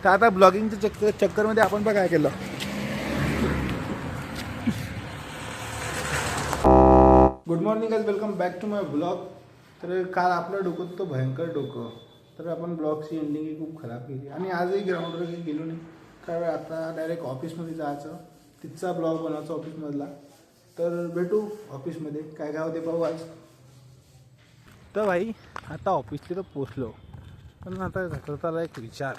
तर आता ब्लॉगिंगच्या चक्करमध्ये आपण बघ काय केलं. Good morning guys, welcome back to my blog. तर काल आपलं डोकं तो भयंकर डोकं, तर आपण ब्लॉगची एंडिंग खूप खराब केली आणि आजही ग्राउंडवर काही गेलो नाही. कारण आता डायरेक्ट ऑफिसमध्ये जायचं, तिथचा ब्लॉग बनवायचा ऑफिसमधला. तर भेटू ऑफिसमध्ये, काय काय होते पाहू आज. तर भाई आता ऑफिसला तर पोचलो, पण आता करताना एक विचार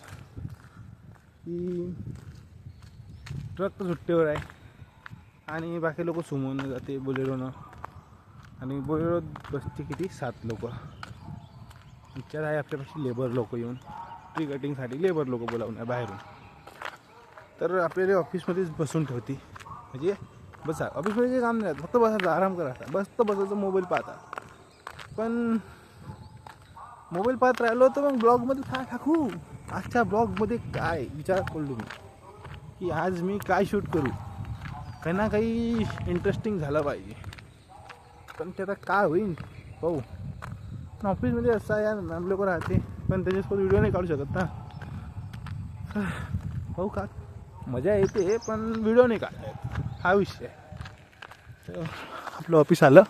की ट्रक तर सुट्टीवर आहे आणि बाकी लोक सुमोनं जाते बोलेरोनं, आणि बोलेरो बसते किती 7 लोक. विचार आहे आपल्यापाशी लेबर लोक येऊन ट्री कटिंगसाठी लेबर लोक बोलावून बाहेरून. तर आपल्याला ऑफिसमध्येच बसून ठेवती, म्हणजे बसा ऑफिसमध्ये काम नाही, फक्त बसायचं, आराम करायचा, बसायचं, मोबाईल पाहता. पण मोबाईल पाहत राहिलो तर मग ब्लॉगमध्ये काय टाकू, आजच्या ब्लॉगमध्ये काय विचार करलो मी की आज मी काय शूट करू, काही ना काही इंटरेस्टिंग झालं पाहिजे. पण ते आता काय होईल पाहू. ऑफिसमध्ये असं आहे यार, मॅम लोक राहते पण त्याच्यासोबत व्हिडिओ नाही काढू शकत ना. पाहू का, मजा येते पण व्हिडिओ नाही काढता येत, हा विषय आहे. आपलं ऑफिस आलं,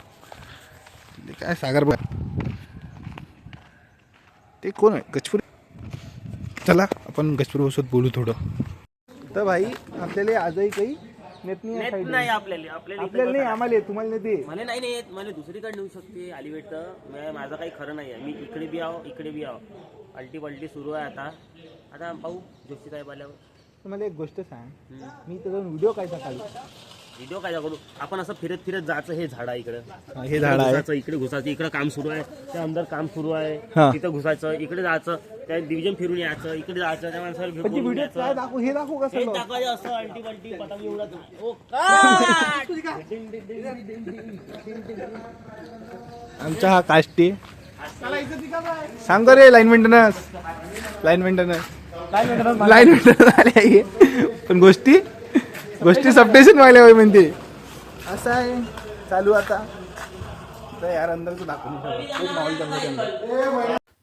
काय सागर बा ते कोण आहे, गजपुरी. चला आपण गजपुरीसोबत बोलू थोडं. तर भाई आपल्याला आजही काही नेत नाही आपल्याला नाही, आम्हाला तुम्हाला नेते. मला नाही मला दुसरीकडे नेऊ शकते अलिवेट. तर माझं काही खरं नाही आहे, मी इकडे बी आहो इकडे बी आहो, अल्टी पल्टी सुरू आहे. आता पाहू जोशी साहेब आल्यावर. तुम्हाला एक गोष्ट सांग, मी त्याचा व्हिडिओ काय काढू, व्हिडिओ काय करू. आपण असं फिरत फिरत जायचं, हे झाड आहे इकडे, हे झाड आहे, इकडे घुसायचं, इकडे काम सुरू आहे, त्या अंदर काम सुरू आहे, तिथं घुसायचं, इकडे जायचं, त्या डिव्हिजन फिरून यायचं, इकडे जायचं, त्या माणसाला व्हिडिओ काय दाखवू, हे दाखवू कसं टाकायचं, असं अल्टी पल्टी पतंग एवढं. आमचा हा काष्टी सांगतो रे, लाईन मेंटेनन्स आले. पण गोष्टी सबस्टेशन व्हायला हवी म्हणते, असं आहे चालू आता. तर यार अंदरचं दाखवून.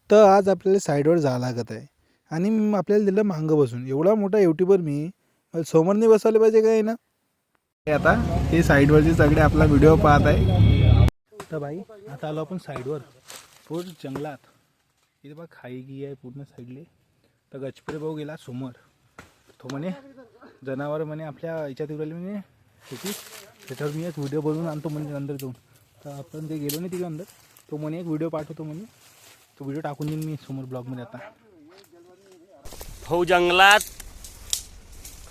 तर आज आपल्याला साईडवर जावं लागत आहे आणि आपल्याला दिलं मागं बसून. एवढा मोठा युट्यूबर मी, समोरने बसवले पाहिजे काय ना. आता हे साईडवरचे सगळे आपला व्हिडिओ पाहत आहे. तर भाई आता आलो आपण साईडवर, पूर्ण जंगलात. इथे बघ खाई गी आहे पूर्ण साईडले. तर गजपुरी भाऊ गेला समोर, तो म्हणे जनावर म्हणे आपल्या याच्यात उरले म्हणे शेती, त्याच्यावर मी एक व्हिडिओ बनवून आणतो म्हणजे अंदर जाऊन. तर आपण ते गेलो नाही तिकडे अंदर, तो म्हणे एक व्हिडिओ पाठवतो म्हणे, तो व्हिडिओ टाकून देईन मी समोर ब्लॉगमध्ये. आता हो जंगलात,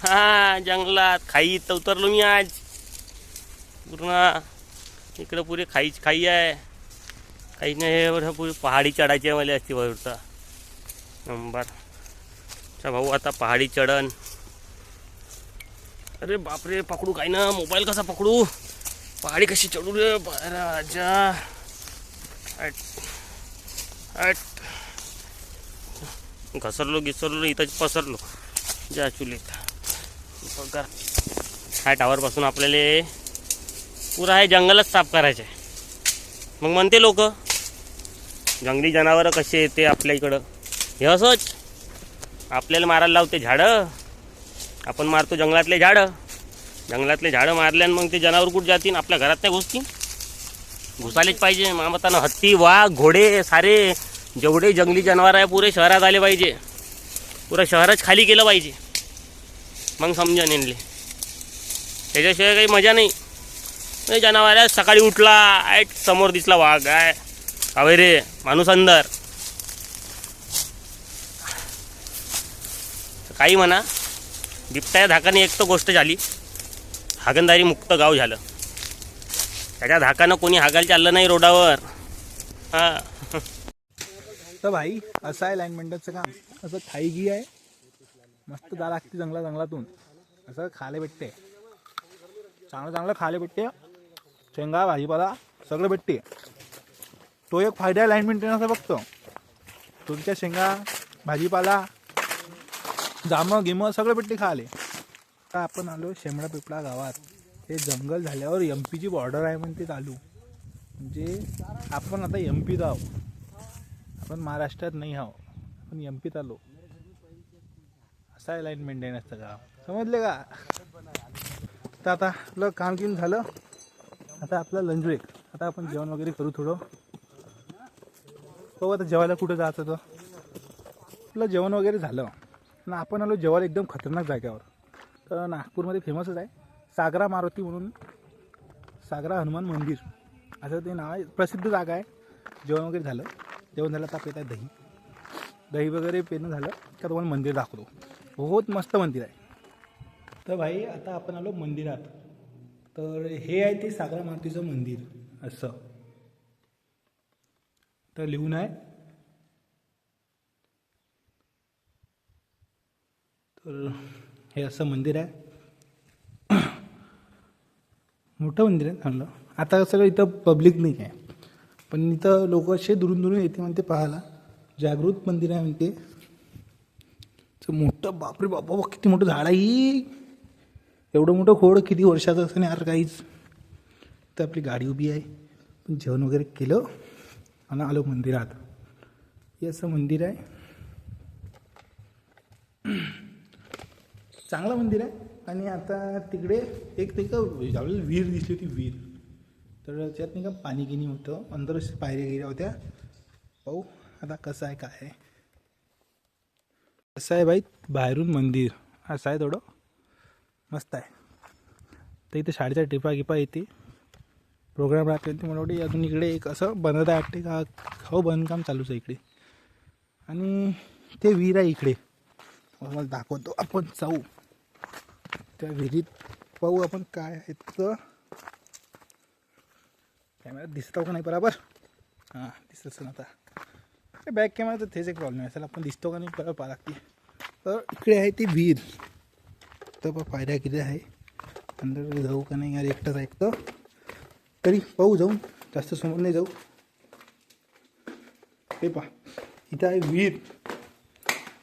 हा जंगलात खाई तर उतरलो मी आज पूर्ण. इकडं पुरे खाई आहे, काही नाही पुरी पहाडी चढायची आहे मला असती वरता नंबर. भाऊ आता पहाडी चढण. अरे बापरे, पकडू काय ना, मोबाईल कसा पकडू, पहाडी कशी चढू रे राजा. घसरलो इथंच पसरलो ज्या चुलीत. बघा ह्या टावरपासून आपल्याला पुरा हे जंगलच साफ करायचे. मग म्हणते लोक जंगली जनावरं कसे येते आपल्या इकडं, हे असंच आपल्याला मारायला लावते झाडं. आपण मारतो जंगलातले झाडं मारल्यानं मग ते जनावर कुठं जातील, आपल्या घरात नाही घुसतील. घुसायलाच पाहिजे मामतानं. हत्ती, वाघ, घोडे, सारे जेवढे जंगली जनावर आहे पुरे शहरात आले पाहिजे, पुरं शहरच खाली केलं पाहिजे, मग समजा नेनले. त्याच्याशिवाय काही मजा नाही. जनावर आहे, सकाळी उठला समोर दिसला वाघ आहे, अवे रे माणूस अंदर. काही म्हणा, बिबट्या धाकाने एक तर गोष्ट झाली, हागणदारी मुक्त गाव झालं. त्याच्या धाकानं कोणी हागायला चाललं नाही रोडावर. हां तर भाई असं आहे लाईनमेंटचं काम. असं खाई गी आहे, मस्त जा लागते जंगलातून, असं खायला भेटते, चांगलं खायला भेटते. शेंगा भाजीपाला सगळं भेटते. तो एक फायदा आहे लाईन मेंटेनन्सचा. बघतो तुमच्या शेंगा भाजीपाला जामं गिमं सगळं भेटते खायला. आता आपण आलो शेमडा पिपळा गावात. हे जंगल झाल्यावर MP ची बॉर्डर आहे म्हणते चालू, म्हणजे आपण आता MPत आहो, आपण महाराष्ट्रात नाही आहो, आपण MPत आलो. असं आहे लाईन मेंटेनन्सचं काम, समजले का? तर आता आपलं काम किम झालं. आता आपलं लंच ब्रेक. आता आपण जेवण वगैरे करू थोडं. हो आता जेवायला कुठं जायचं तर आपलं जेवण वगैरे झालं आणि आपण आलो जेवायला एकदम खतरनाक जागेवर. तर नागपूरमध्ये फेमसच आहे सागरा मारुती म्हणून, सागरा हनुमान मंदिर असं ते नाव आहे. प्रसिद्ध जागा आहे. जेवण वगैरे झालं. जेवण झालं तर आपलं येत आहे दही वगैरे पेरणं झालं का तुम्हाला मंदिर दाखवतो. बहुत मस्त मंदिर आहे. तर भाई आता आपण आलो मंदिरात. तर हे आहे ते सागरा मारुतीचं मंदिर असं. तर लिहून आहे. तर हे असं मंदिर आहे. मोठं मंदिर आहे चांगलं. आता सगळं इथं पब्लिक नाही आहे, पण इथं लोक असे दुरून दुरून येते म्हणते पाहायला. जागृत मंदिर आहे म्हणते. तर मोठं बापरे बाबा किती मोठं झाड आहे ही. एवढं मोठं खोड किती वर्षाचं असं नाही यार काहीच. तर आपली गाडी उभी आहे. पण जेवण वगैरे केलं आणि आलो मंदिरात. हे असं मंदिर आहे. चांगलं मंदिर आहे. आणि आता तिकडे एक ते का आपल्याला विहीर दिसली होती विहीर. तर त्यात नाही का पाणी गिनी होतं. अंदर पायऱ्या गेल्या होत्या. पाहू आता कसं आहे काय आहे. कसं आहे बाई बाहेरून मंदिर असं आहे थोडं मस्त आहे. तर इथे शाळेच्या टिपा गिपा येते प्रोग्राम राहते. ते मला वाटते अजून इकडे एक असं बनत आहे वाटते का हो बांधकाम चालूच आहे इकडे. आणि ते विहीर आहे इकडे. मला दाखवतो आपण जाऊ त्या विहिरीत. पाहू आपण काय आहे तर. कॅमेरा दिसतो का नाही बरोबर. हां दिसतच ना आता. बॅक कॅमेरा तर तेच एक प्रॉब्लेम आहे. असेल आपण दिसतो का नाही बरोबर पाहा लागते. तर इकडे आहे ती विहीर. तर पायऱ्या किती आहे अंदर जाऊ का नाही यार एकटंच ऐकतं. तरी पाहू जाऊन जास्त समोर नाही जाऊ. हे पहा इथं आहे विहीर.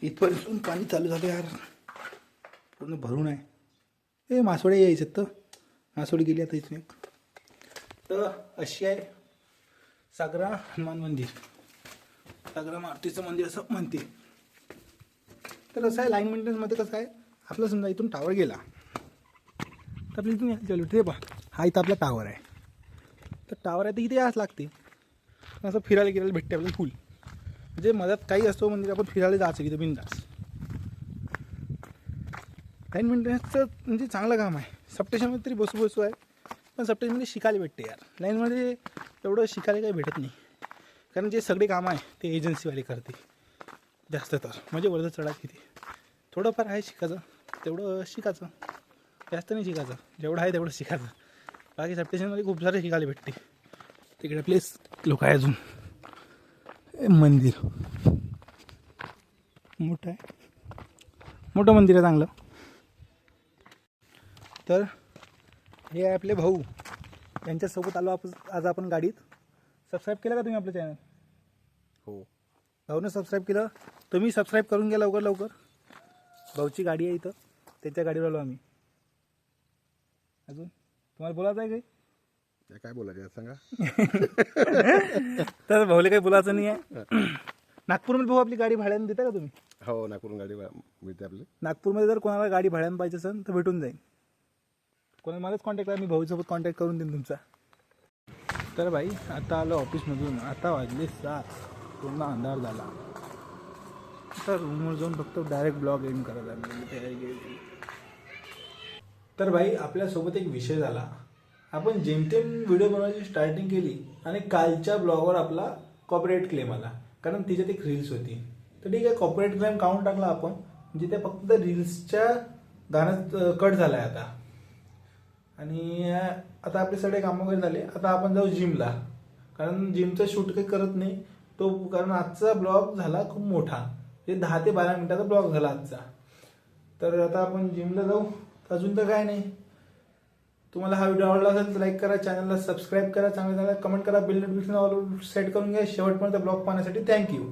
इथपर्यंत पाणी चालू झालं यार पूर्ण भरून आहे. हे मासोळी यायचं तर मासोळी गेली आता इथून एक. तर अशी आहे सागरा हनुमान मंदिर, सागरा मारुतीचं मंदिर असं म्हणते. तर असं आहे लाईन मेंटेनन्समध्ये कसं आहे आपलं समजा इथून टावर गेला तर आपल्या इथून यायला चालू ते पहा हा इथं आपला टावर आहे. तर टावर आहे तर इथे याच लागते. असं फिरायला गेल्याला भेटते आपल्याला फुल. म्हणजे मधात काही असतो म्हणजे आपण फिरायला जायचं इथं बिनधास्त. लाईन मेंटेनन्सचं म्हणजे चांगलं काम आहे. सबस्टेशनमध्ये तरी बसू आहे. पण सबस्टेशनमध्ये शिकायला भेटते यार. लाईनमध्ये एवढं शिकायला काही भेटत नाही. कारण जे सगळे कामं आहे ते एजन्सीवाले करते जास्त तर. म्हणजे वरचं चढायचं तिथे थोडंफार आहे शिकायचं. तेवढं शिकायचं जास्त नाही शिकायचं. जेवढं आहे तेवढं शिकायचं. बाकी सबस्टेशनमध्ये खूप सारे शिकायला भेटते. तिकडे प्लेस लोक आहे अजून. मंदिर मोठं आहे. मोठं मंदिर आहे चांगलं. तर हे आहे आपले भाऊ. यांच्यासोबत आलो आपण आज आपण गाडीत. सबस्क्राईब केलं का तुम्ही आपलं चॅनल? हो भाऊनं सबस्क्राईब केलं. तुम्ही सबस्क्राईब करून घ्या लवकर लवकर. भाऊची गाडी आहे इथं. त्यांच्या गाडीवर आलो आम्ही. अजून तुम्हाला बोलायचं आहे काही? काय बोलायचं सांगा. तर भाऊला काही बोलायचं नाही आहे. नागपूरमध्ये भाऊ आपली गाडी भाड्यानं देता का तुम्ही? हो नागपूरून गाडी मिळते आपली. नागपूरमध्ये जर कोणाला गाडी भाड्यानं पाहिजे असेल तर भेटून जाईल. कोणाला मलाच कॉन्टॅक्ट करा. मी भाऊसोबत कॉन्टॅक्ट करून देईन तुमचा. तर भाई आता आलो ऑफिसमधून. आता वाजले 7. पूर्ण अंधार झाला. तर रूमवर जाऊन फक्त डायरेक्ट ब्लॉग एंड करायला तयारी केली. तर भाई आपल्यासोबत एक विषय झाला. आपण जेमतेम व्हिडिओ बनवायची स्टार्टिंग केली आणि कालच्या ब्लॉगवर आपला कॉपीराइट क्लेम आला. कारण तिच्यात एक रील्स होती. तर ठीक आहे कॉपीराइट क्लेम काढून टाकला आपण. म्हणजे त्या फक्त रील्सच्या गाण्यात कट झाला आहे आता. आणि आता आपले सगळे कामं वगैरे झाले. आता आपण जाऊ जिमला. कारण जिमचं शूट काही करत नाही तो. कारण आजचा ब्लॉग झाला खूप मोठा. ते 10 ते 12 मिनिटाचा ब्लॉग झाला आजचा. तर आता आपण जिमला जाऊ. अजून तर काय नाही. तुम्हाला हा व्हिडिओ आवडला असेल तर लाईक करा. चॅनलला सबस्क्राईब करा. चांगलं कमेंट करा. बेल नोटिफिकेशन ऑल सेट करून घ्या. शेवटपर्यंत ब्लॉग पाहण्यासाठी थँक्यू.